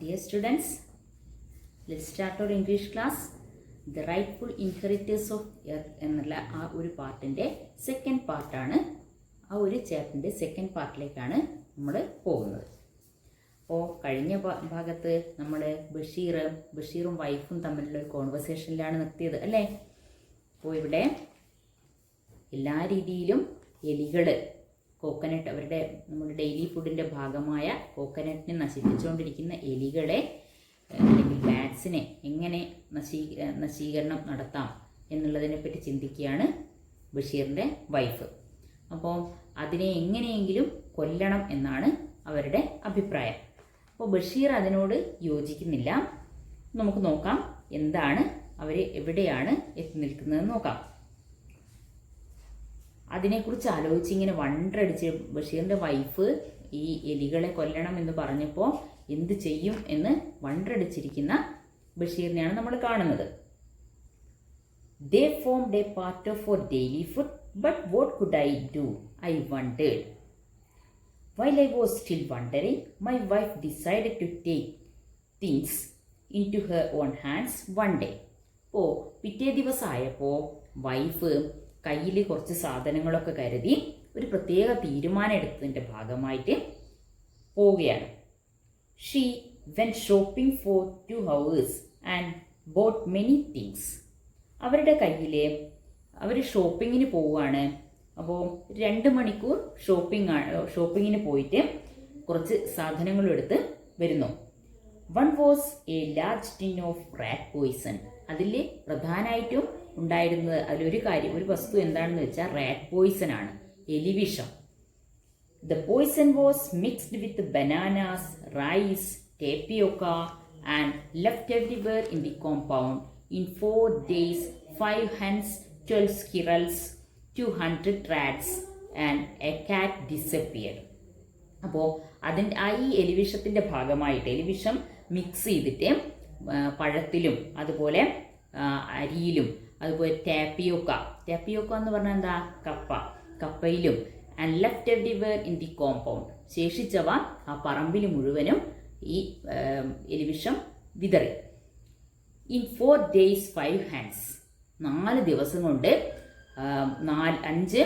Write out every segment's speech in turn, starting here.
Dear students, let's start our English class. The rightful inheritors of earth എന്നുള്ള ആ ഒരു പാർട്ടിൻ്റെ second പാർട്ടാണ്. ആ ഒരു ചാപ്റ്ററിൻ്റെ സെക്കൻഡ് പാർട്ടിലേക്കാണ് നമ്മൾ പോകുന്നത്. അപ്പോൾ കഴിഞ്ഞ ഭാഗത്ത് നമ്മൾ ബഷീറും വൈഫും തമ്മിലുള്ള ഒരു കോൺവെർസേഷനിലാണ് നിർത്തിയത് അല്ലേ. അപ്പോൾ ഇവിടെ എല്ലാ രീതിയിലും എലികൾ കോക്കനട്ട് അവരുടെ നമ്മുടെ ഡെയിലി ഫുഡിൻ്റെ ഭാഗമായ കോക്കനട്ടിനെ നശിപ്പിച്ചുകൊണ്ടിരിക്കുന്ന എലികളെ അല്ലെങ്കിൽ ബാറ്റ്സിനെ എങ്ങനെ നശീകരണം നടത്താം എന്നുള്ളതിനെപ്പറ്റി ചിന്തിക്കുകയാണ് ബഷീറിൻ്റെ വൈഫ്. അപ്പോൾ അതിനെ എങ്ങനെയെങ്കിലും കൊല്ലണം എന്നാണ് അവരുടെ അഭിപ്രായം. അപ്പോൾ ബഷീർ അതിനോട് യോജിക്കുന്നില്ല. നമുക്ക് നോക്കാം എന്താണ് അവർ എവിടെയാണ് എത്തി നിൽക്കുന്നതെന്ന് നോക്കാം. അതിനെക്കുറിച്ച് ആലോചിച്ച് ഇങ്ങനെ വണ്ടടിച്ച് ബഷീറിൻ്റെ വൈഫ് ഈ എലികളെ കൊല്ലണം എന്ന് പറഞ്ഞപ്പോൾ എന്ത് ചെയ്യും എന്ന് വണ്ടടിച്ചിരിക്കുന്ന ബഷീറിനെയാണ് നമ്മൾ കാണുന്നത്. They formed a part of our daily food, but what could I do? I wondered. While I was still wondering, my wife decided to take things into her own hands one day. അപ്പോൾ പിറ്റേ ദിവസമായപ്പോൾ wife കയ്യിൽ കുറച്ച് സാധനങ്ങളൊക്കെ കരുതി ഒരു പ്രത്യേക തീരുമാനം എടുത്തതിൻ്റെ ഭാഗമായിട്ട് പോവുകയാണ്. She went shopping for 2 hours and bought many things. അവരുടെ കയ്യിൽ അവർ ഷോപ്പിങ്ങിന് പോവുകയാണ്. അപ്പോൾ 2 മണിക്കൂർ ഷോപ്പിങ്ങിന് പോയിട്ട് കുറച്ച് സാധനങ്ങളും എടുത്ത് വരുന്നു. One was a large tin of rat poison. അതിൽ പ്രധാനമായിട്ടും ഉണ്ടായിരുന്നത് ഒരു വസ്തു എന്താണെന്ന് വെച്ചാൽ റാറ്റ് പോയിസൺ ആണ്, എലിവിഷം. The poison was mixed with bananas, rice, tapioca and left everywhere in the compound. In 4 days 5 hens, 12 squirrels, 200 rats and a cat disappeared. അപ്പോൾ ഈ എലിവിഷത്തിൻ്റെ ഭാഗമായിട്ട് എലിവിഷം മിക്സ് ചെയ്തിട്ട് പഴത്തിലും അതുപോലെ അരിയിലും അതുപോലെ ടാപ്പിയോക്ക എന്ന് പറഞ്ഞാൽ എന്താ, കപ്പയിലും and left everywhere in the compound. ശേഷിച്ചവ ആ പറമ്പിൽ മുഴുവനും ഈ എലിവിഷം വിതറി. In 4 days 5 hens. 4 ദിവസം കൊണ്ട് 5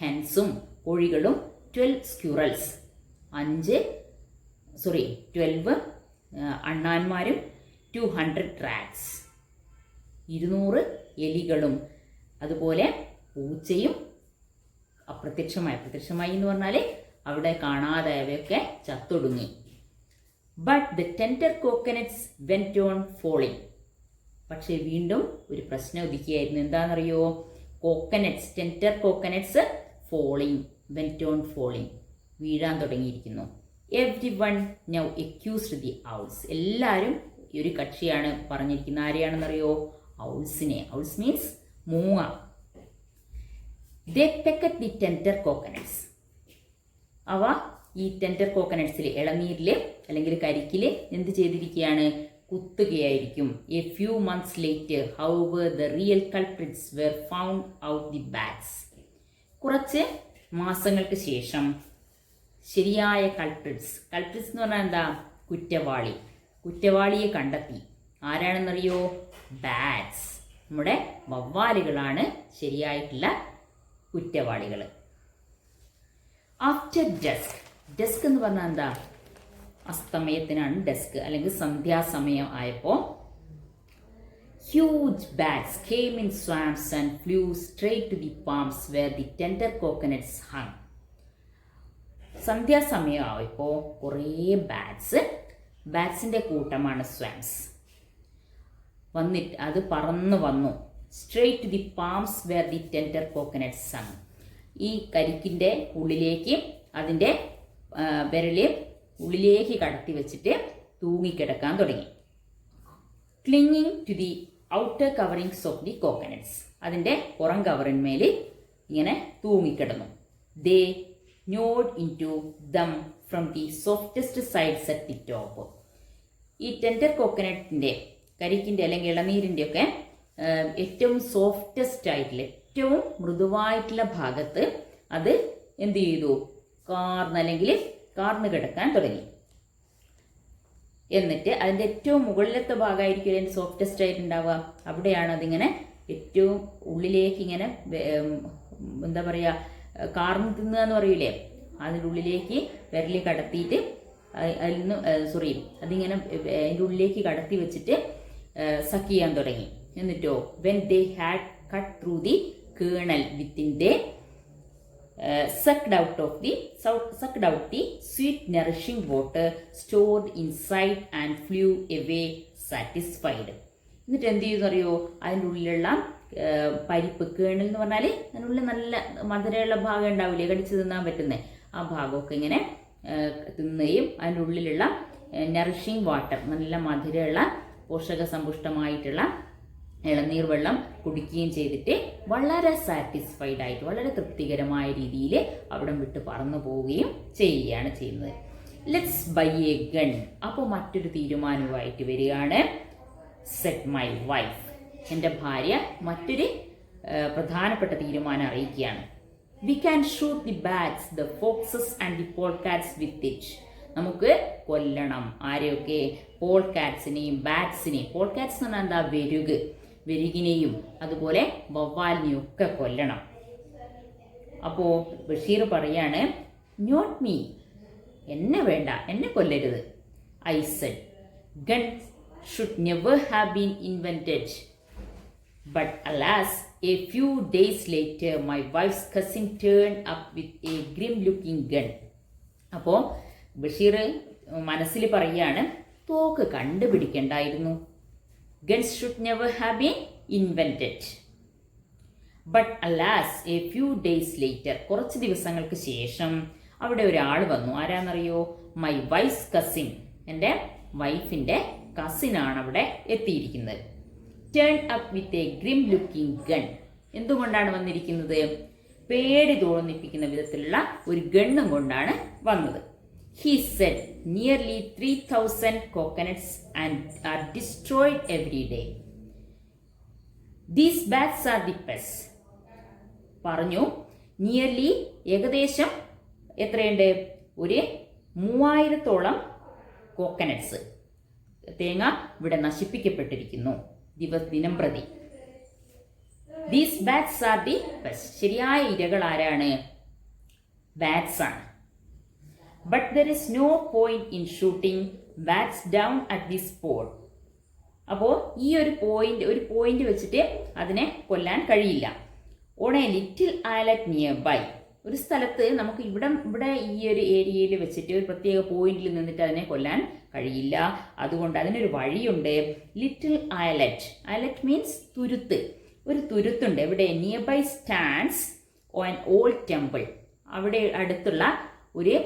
ഹെൻസും കോഴികളും 12 സ്ക്യൂറൽസ് 12 അണ്ണാന്മാരും 200 റാറ്റ്സ് 200 എലികളും അതുപോലെ പൂച്ചയും പ്രത്യക്ഷമായി എന്ന് പറഞ്ഞാൽ അവിടെ കാണാതായവയൊക്കെ ചത്തൊടുങ്ങി. But the tender coconuts went on falling. പക്ഷേ വീണ്ടും ഒരു പ്രശ്നം ഉദിക്കുകയായിരുന്നു. എന്താണെന്നറിയോ? Tender coconuts went on falling, വീഴാൻ തുടങ്ങിയിരിക്കുന്നു. Everyone now accused the owls. എല്ലാവരും ഈ ഒരു കക്ഷിയാണ് പറഞ്ഞിരിക്കുന്നത്. ആരെയാണെന്നറിയോ? ഔൾസിനെ. ഔൾസ് മീൻസ് മൂങ്ങ. They pecked the tender coconuts. അവ ഈ ടെൻഡർ കോക്കനട്ട്സിൽ, ഇളനീരിൽ അല്ലെങ്കിൽ കരിക്കിൽ എന്ത് ചെയ്തിരിക്കുകയാണ്? കുത്തുകയായിരിക്കും. A few months later however the real culprits were found out the bats. കുറച്ച് മാസങ്ങൾക്ക് ശേഷം ശരിയായ കൾപ്രിറ്റ്സ് എന്ന് പറഞ്ഞാൽ എന്താ? കുറ്റവാളിയെ കണ്ടെത്തി. ആരാണെന്നറിയോ? ബാറ്റ്സ്. നമ്മുടെ വവ്വാലുകളാണ് ശരിയായിട്ടുള്ള കുറ്റവാളികൾ. ആഫ്റ്റർ ഡസ്ക് എന്ന് പറഞ്ഞാൽ എന്താ? അസ്തമയത്തിനാണ് ഡസ്ക് അല്ലെങ്കിൽ സന്ധ്യാസമയം ആയപ്പോൾ huge bats came in swarms and flew straight to the palms where the tender coconuts hung. സന്ധ്യാസമയം ആയപ്പോൾ കുറേ ബാറ്റ്സിൻ്റെ കൂട്ടമാണ് സ്വാംസ് അത് പറന്നു വന്നു. Straight to the palms where the tender coconuts hung. ഈ കരിക്കിൻ്റെ ഉള്ളിലേക്ക് അതിൻ്റെ വിരല് ഉള്ളിലേക്ക് കടത്തി വെച്ചിട്ട് തൂങ്ങിക്കിടക്കാൻ തുടങ്ങി. Clinging to the outer coverings of the coconuts. അതിൻ്റെ പുറം കവറിന്മേൽ ഇങ്ങനെ തൂങ്ങിക്കിടന്നു. They gnawed into them from the softest sides at the top. ഈ ടെൻഡർ കോക്കനട്ടിൻ്റെ, കരിക്കിൻ്റെ അല്ലെങ്കിൽ ഇളനീരിൻ്റെ ഒക്കെ ഏറ്റവും സോഫ്റ്റസ്റ്റ് ആയിട്ടുള്ള, ഏറ്റവും മൃദുവായിട്ടുള്ള ഭാഗത്ത് അത് എന്ത് ചെയ്തു? കാർന്ന് കിടക്കാൻ തുടങ്ങി. എന്നിട്ട് അതിൻ്റെ ഏറ്റവും മുകളിലത്തെ ഭാഗമായിരിക്കും അതിൻ്റെ സോഫ്റ്റസ്റ്റ് ആയിട്ടുണ്ടാവുക. അവിടെയാണ് അതിങ്ങനെ ഏറ്റവും ഉള്ളിലേക്ക് ഇങ്ങനെ എന്താ പറയുക, കാർന്ന് തിന്നുക എന്ന് പറയൂലേ, അതിൻ്റെ ഉള്ളിലേക്ക് വിരലി കടത്തിയിട്ട് അതിൽ നിന്ന് അതിങ്ങനെ അതിൻ്റെ ഉള്ളിലേക്ക് കടത്തി വെച്ചിട്ട് സക്ക് ചെയ്യാൻ തുടങ്ങി. എന്നിട്ടോ when they had cut through the colonel within they sucked out the sweet nourishing water stored inside and flew away satisfied. എന്നിട്ട് എന്ത് ചെയ്യുമെന്ന് അറിയോ, അതിൻ്റെ ഉള്ളിലുള്ള പരിപ്പ് കേണൽ എന്ന് പറഞ്ഞാൽ അതിനുള്ളിൽ നല്ല മധുരമുള്ള ഭാഗം ഉണ്ടാവില്ലേ, കടിച്ചു തിന്നാൻ പറ്റുന്നത്, ആ ഭാഗമൊക്കെ ഇങ്ങനെ തിന്നുകയും അതിൻ്റെ ഉള്ളിലുള്ള നറിഷിങ് വാട്ടർ, നല്ല മധുരമുള്ള പോഷക സമ്പുഷ്ടമായിട്ടുള്ള ഇളനീർ വെള്ളം കുടിക്കുകയും ചെയ്തിട്ട് വളരെ സാറ്റിസ്ഫൈഡ് ആയിട്ട് വളരെ തൃപ്തികരമായ രീതിയിൽ അവിടം വിട്ട് പറന്നു പോവുകയും ചെയ്യുകയാണ് ചെയ്യുന്നത്. Let's buy a gun. അപ്പോൾ മറ്റൊരു തീരുമാനവുമായിട്ട് വരികയാണ്. സെറ്റ് മൈ വൈഫ്, എൻ്റെ ഭാര്യ മറ്റൊരു പ്രധാനപ്പെട്ട തീരുമാനം അറിയിക്കുകയാണ്. We can shoot the bats, the foxes and the polecats with it. നമുക്ക് കൊല്ലണം ആരെയൊക്കെ, പോൾകാറ്റ്സിനെയും ബാറ്റ്സിനെയും. പോൾകാറ്റ്സ് എന്ന് പറഞ്ഞാൽ എന്താ, വെരുകിനെയും അതുപോലെ വവ്വാലിനെയും ഒക്കെ കൊല്ലണം. അപ്പോൾ ബഷീർ പറയാണ്, നോട്ട് മീ, എന്നെ വേണ്ട, എന്നെ കൊല്ലരുത്. I said guns should never have been invented, but alas a few days later my wife's cousin turn up with a grim looking gun. അപ്പോൾ ബഷീർ മനസ്സിൽ പറയുകയാണ്, തോക്ക് കണ്ടുപിടിക്കണ്ടായിരുന്നു. Guns should never have been invented. But alas, a few days later, കുറച്ച് ദിവസങ്ങൾക്ക് ശേഷം അവിടെ ഒരാൾ വന്നു. ആരാന്നറിയോ, മൈ വൈഫ്സ് കസിൻ, എൻ്റെ വൈഫിൻ്റെ കസിനാണ് അവിടെ എത്തിയിരിക്കുന്നത്. Turn up with a grim looking gun. എന്തുകൊണ്ടാണ് വന്നിരിക്കുന്നത്, പേടി തോന്നിപ്പിക്കുന്ന വിധത്തിലുള്ള ഒരു ഗണ്ണും കൊണ്ടാണ് വന്നത്. He said nearly 3,000 coconuts and are destroyed every day. These bats are the pests. പറഞ്ഞു, നിയർലി ഏകദേശം എത്രയുണ്ട്, ഒരു 3000-ഓളം കോക്കനട്ട്സ്, തേങ്ങ ഇവിടെ നശിപ്പിക്കപ്പെട്ടിരിക്കുന്നു ദിനം പ്രതി. These bats are the pests. ശരിയായ ഇരകൾ ആരാണ്, ബാറ്റ്സ് ആണ്. But there is no point in shooting bats down at this spot. അപ്പോൾ ഈ ഒരു പോയിന്റ് വെച്ചിട്ട് അതിനെ കൊല്ലാൻ കഴിയില്ല. On a little islet nearby, ഒരു സ്ഥലത്ത് നമുക്ക് ഇവിടെ ഈ ഒരു ഏരിയയിൽ വെച്ചിട്ട് ഒരു പ്രത്യേക പോയിന്റിൽ നിന്നിട്ട് അതിനെ കൊല്ലാൻ കഴിയില്ല. അതുകൊണ്ട് അതിനൊരു വഴിയുണ്ട്. ലിറ്റിൽ ഐലറ്റ് മീൻസ് തുരുത്ത്, ഒരു തുരുത്തുണ്ട്. ഇവിടെ nearby stands on old temple, അവിടെ അടുത്തുള്ള ഒരു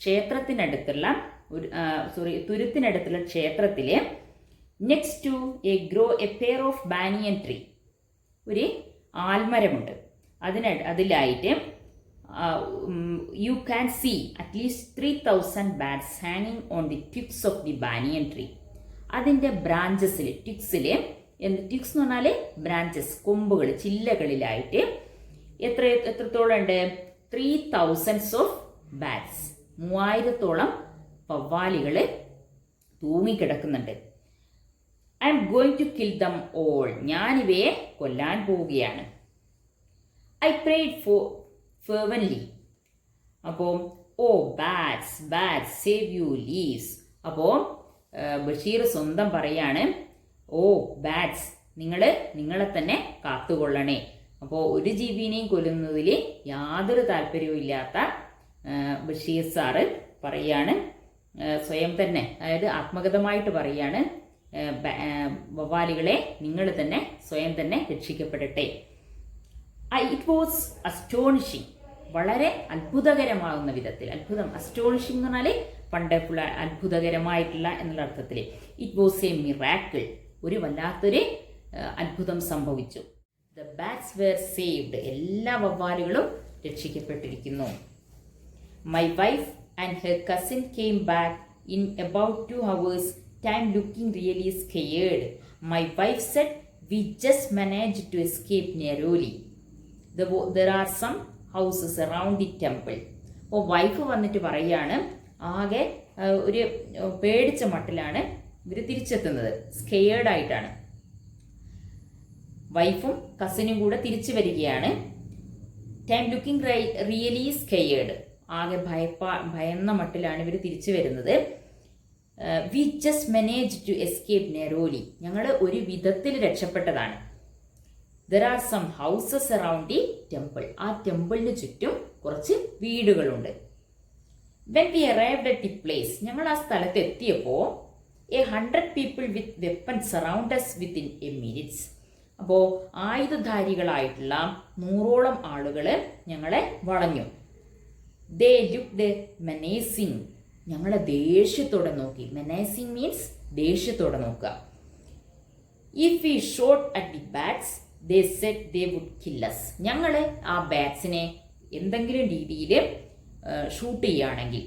ക്ഷേത്രത്തിനടുത്തുള്ള തുരുത്തിനടുത്തുള്ള ക്ഷേത്രത്തില് next to a pair of banyan tree, ഒരു ആൽമരമുണ്ട്. അതിലായിട്ട് you can see at least 3,000 bats ഹാങ്ങിങ് on the twigs of the banyan tree. അതിൻ്റെ ബ്രാഞ്ചസിൽ, ട്വിക്സ് എന്ന് പറഞ്ഞാൽ ബ്രാഞ്ചസ്, കൊമ്പുകൾ, ചില്ലകളിലായിട്ട് എത്രത്തോളം ഉണ്ട്, 3,000 ഓഫ് ബാറ്റ്സ്, 3000-ഓളം വവ്വാലികൾ തൂങ്ങിക്കിടക്കുന്നുണ്ട്. I'm going to kill them all, ഞാനിവയെ കൊല്ലാൻ പോവുകയാണ്. I prayed fervently. അപ്പോൾ O bats save you lives. അപ്പോൾ ബഷീർ സ്വന്തം പറയാണ്, ഓ ബാറ്റ്സ്, നിങ്ങളെ തന്നെ കാത്തുകൊള്ളണേ. അപ്പോൾ ഒരു ജീവിനെയും കൊല്ലുന്നതിൽ യാതൊരു താല്പര്യവും ഇല്ലാത്ത ബഷീർ സാറ് പറയാണ്, സ്വയം തന്നെ, അതായത് ആത്മഗതമായിട്ട് പറയാണ്, വവ്വാലികളെ നിങ്ങൾ തന്നെ സ്വയം തന്നെ രക്ഷിക്കപ്പെടട്ടെ. ഇറ്റ് വാസ് അസ്റ്റോണിഷിങ്, വളരെ അത്ഭുതകരമാകുന്ന വിധത്തിൽ. അസ്റ്റോണിഷിങ് എന്ന് പറഞ്ഞാൽ വണ്ടർഫുൾ, അത്ഭുതകരമായിട്ടുള്ള എന്നുള്ള അർത്ഥത്തിൽ. ഇറ്റ് വാസ് എ മിറാക്കിൾ, ഒരു വല്ലാത്തൊരു അത്ഭുതം സംഭവിച്ചു. ദ ബാറ്റ്സ് വെയർ സേവ്ഡ്, എല്ലാ വവ്വാലുകളും രക്ഷിക്കപ്പെട്ടിരിക്കുന്നു. My wife and her cousin came back in about 2 hours time looking really scared. My wife said, we just managed to escape narrowly. There are some houses around the temple. അപ്പോൾ wife വന്നിട്ട് പറയാണ്, ആകെ ഒരു പേടിച്ച മട്ടിലാണ് ഇവർ തിരിച്ചെത്തുന്നത്. സ്കെയേർഡ് ആയിട്ടാണ്. വൈഫും കസിനും കൂടെ തിരിച്ചു വരികയാണ്. Time looking really scared. ആകെ ഭയന്ന മട്ടിലാണ് ഇവർ തിരിച്ചു വരുന്നത്. We just manage to escape narrowly. ഞങ്ങൾ ഒരു വിധത്തിൽ രക്ഷപ്പെട്ടതാണ്. There are some houses around the temple. ആ ടെമ്പിളിന് ചുറ്റും കുറച്ച് വീടുകളുണ്ട്. When we arrived at the place. ഞങ്ങൾ ആ സ്ഥലത്ത് എത്തിയപ്പോൾ 100 people with weapons surround us within a minutes. അപ്പോൾ ആയുധധാരികളായിട്ടുള്ള 100ഓളം ആളുകൾ ഞങ്ങളെ വളഞ്ഞു. They looked menacing. ഞങ്ങളെ ദേഷ്യത്തോടെ നോക്കി. മെനേസിങ് മീൻസ് ദേഷ്യത്തോടെ നോക്കുക. If we shot at the bats they said they would kill us. ഞങ്ങൾ ആ ബാറ്റ്സിനെ എന്തെങ്കിലും രീതിയിൽ ഷൂട്ട് ചെയ്യുകയാണെങ്കിൽ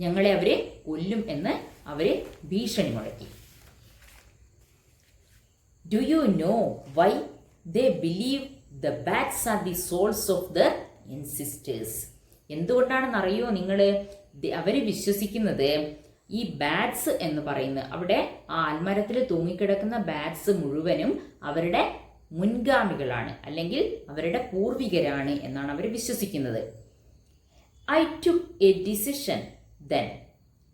ഞങ്ങളെ അവർ കൊല്ലും എന്ന് അവർ ഭീഷണി മുഴക്കി. Do you know why they believe the bats are the souls of the ancestors. എന്തുകൊണ്ടാണെന്നറിയോ നിങ്ങൾ? അവർ വിശ്വസിക്കുന്നത് ഈ ബാറ്റ്സ് എന്ന് പറയുന്നത്, അവിടെ ആ ആൽമരത്തിൽ തൂങ്ങിക്കിടക്കുന്ന ബാറ്റ്സ് മുഴുവനും അവരുടെ മുൻഗാമികളാണ്, അല്ലെങ്കിൽ അവരുടെ പൂർവികരാണ് എന്നാണ് അവർ വിശ്വസിക്കുന്നത്. I took a decision then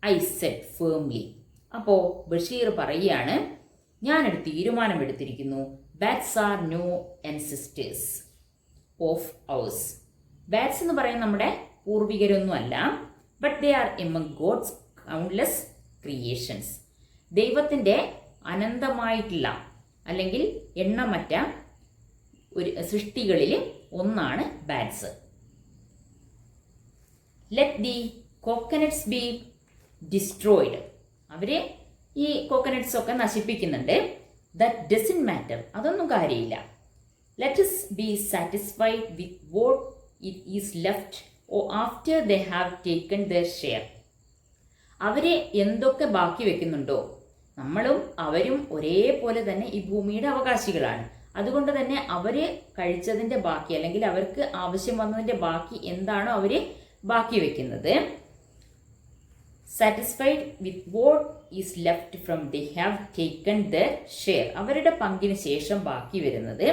I said firmly. അപ്പോൾ ബഷീർ പറയുകയാണ്, ഞാനൊരു തീരുമാനമെടുത്തിരിക്കുന്നു. Bats are no ancestors of ours. Bats എന്ന് പറയുന്നത് നമ്മുടെ പൂർവികരൊന്നുമല്ല. But they are among God's countless creations. ദൈവത്തിൻ്റെ അനന്തമായിട്ടുള്ള അല്ലെങ്കിൽ എണ്ണമറ്റ ഒരു സൃഷ്ടികളിൽ ഒന്നാണ് bats. Let the coconuts be destroyed. അവർ ഈ കോക്കനട്ട്സ് ഒക്കെ നശിപ്പിക്കുന്നുണ്ട്. That doesn't matter. അതൊന്നും കാര്യമില്ല. Let us be satisfied with what it is left or after they have taken their share. അവർ എന്തൊക്കെ ബാക്കി വെക്കുന്നുണ്ടോ, നമ്മളും അവരും ഒരേപോലെ തന്നെ ഈ ഭൂമിയുടെ അവകാശികളാണ്. അതുകൊണ്ട് തന്നെ അവർ കഴിച്ചതിൻ്റെ ബാക്കി, അല്ലെങ്കിൽ അവർക്ക് ആവശ്യം വന്നതിൻ്റെ ബാക്കി എന്താണോ അവർ ബാക്കി വെക്കുന്നത്, satisfied with what is left from they have taken the share. അവരുടെ പങ്കിന് ശേഷം ബാക്കി വരുന്നത്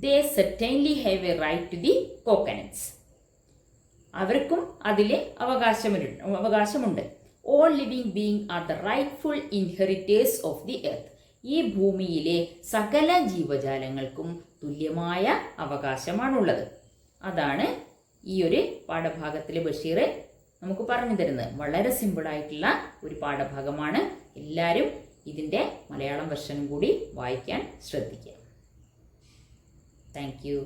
they certainly have a right to the coconuts. അവർക്കും അതിൽ അവകാശമുണ്ട്. All living being are the rightful inheritors of the earth. ഈ ഭൂമിയിലെ സകല ജീവജാലങ്ങൾക്കും തുല്യമായ അവകാശമാണുള്ളത്. അതാണ് ഈ ഒരു പാഠഭാഗത്തിൽ ബഷീർ നമുക്ക് പറഞ്ഞു തരുന്നത്. വളരെ സിമ്പിളായിട്ടുള്ള ഒരു പാഠഭാഗമാണ്. എല്ലാവരും ഇതിൻ്റെ മലയാളം വെർഷനും കൂടി വായിക്കാൻ ശ്രദ്ധിക്കുക. Thank you.